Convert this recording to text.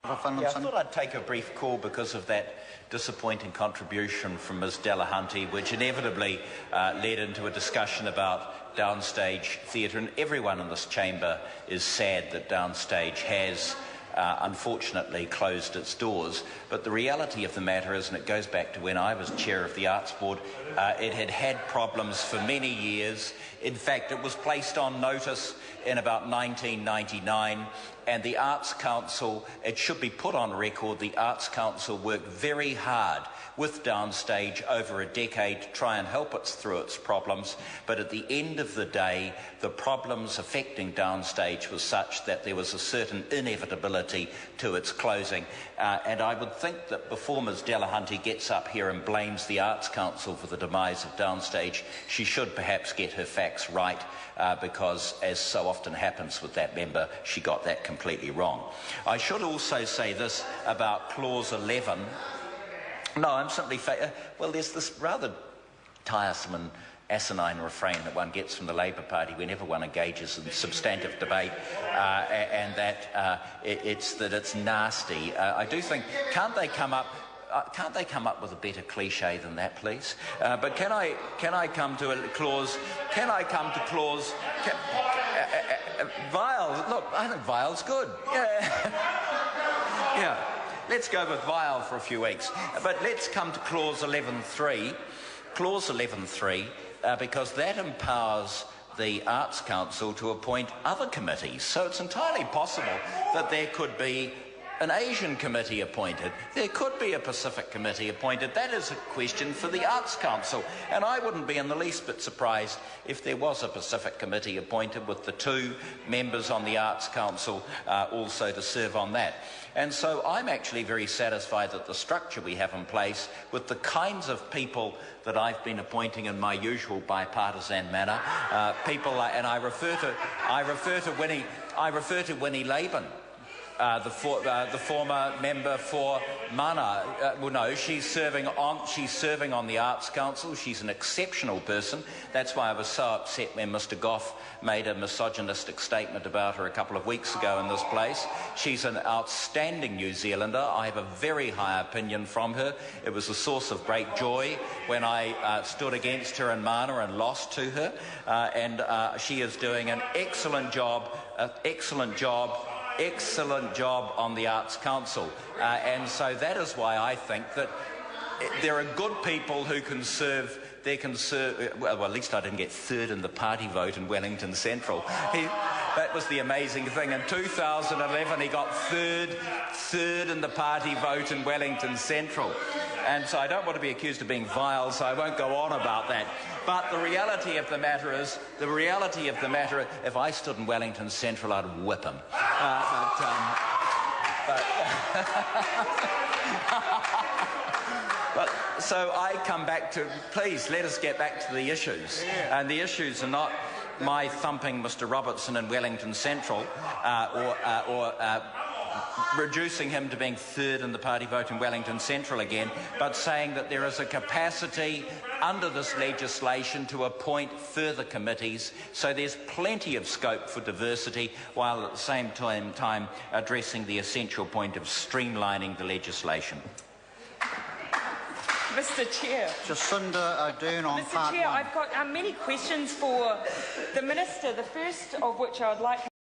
Yeah, I thought I'd take a brief call because of that disappointing contribution from Ms Delahunty, which inevitably led into a discussion about downstage theatre, and everyone in this chamber is sad that downstage has unfortunately closed its doors. But the reality of the matter is, and it goes back to when I was chair of the Arts Board, it had had problems for many years. In fact, it was placed on notice in about 1999, and the Arts Council, it should be put on record, the Arts Council worked very hard with Downstage over a decade to try and help it through its problems, but at the end of the day, the problems affecting Downstage was such that there was a certain inevitability to its closing. And I would think that before Ms Delahunty gets up here and blames the Arts Council for the demise of Downstage, she should perhaps get her facts right, because, as so often happens with that member, she got that completely wrong. I should also say this about Clause 11. No, I'm simply... well, there's this rather tiresome and asinine refrain that one gets from the Labour Party whenever one engages in substantive debate, and that it's nasty. I do think, can't they come up with a better cliche than that, please? But can I come to a clause? Can I come to clause? Vile. Look, I think vile's good. Yeah. Yeah. Let's go with vile for a few weeks. But let's come to clause 11.3. Clause 11.3, because that empowers the Arts Council to appoint other committees. So it's entirely possible that there could be an Asian committee appointed. There could be a Pacific committee appointed. That is a question for the Arts Council. And I wouldn't be in the least bit surprised if there was a Pacific committee appointed with the 2 members on the Arts Council also to serve on that. And so I'm actually very satisfied that the structure we have in place, with the kinds of people that I've been appointing in my usual bipartisan manner, and I refer to Winnie Laban, the former member for Mana. Well, no, she's serving on the Arts Council. She's an exceptional person. That's why I was so upset when Mr Goff made a misogynistic statement about her a couple of weeks ago in this place. She's an outstanding New Zealander. I have a very high opinion from her. It was a source of great joy when I stood against her in Mana and lost to her. And she is doing an excellent job on the Arts Council. And so that is why I think that there are good people who can serve. Well, at least I didn't get third in the party vote in Wellington Central. That was the amazing thing. In 2011, he got third in the party vote in Wellington Central. And so I don't want to be accused of being vile, so I won't go on about that. But the reality of the matter is, if I stood in Wellington Central, I'd whip him. But so I come back to, please, let us get back to the issues. Yeah. And the issues are not my thumping Mr Robertson in Wellington Central or reducing him to being third in the party vote in Wellington Central again, but saying that there is a capacity under this legislation to appoint further committees, so there's plenty of scope for diversity, while at the same time addressing the essential point of streamlining the legislation. Mr Chair. Jacinda Ardern on Mr Chair, I've got many questions for the Minister, the first of which I would like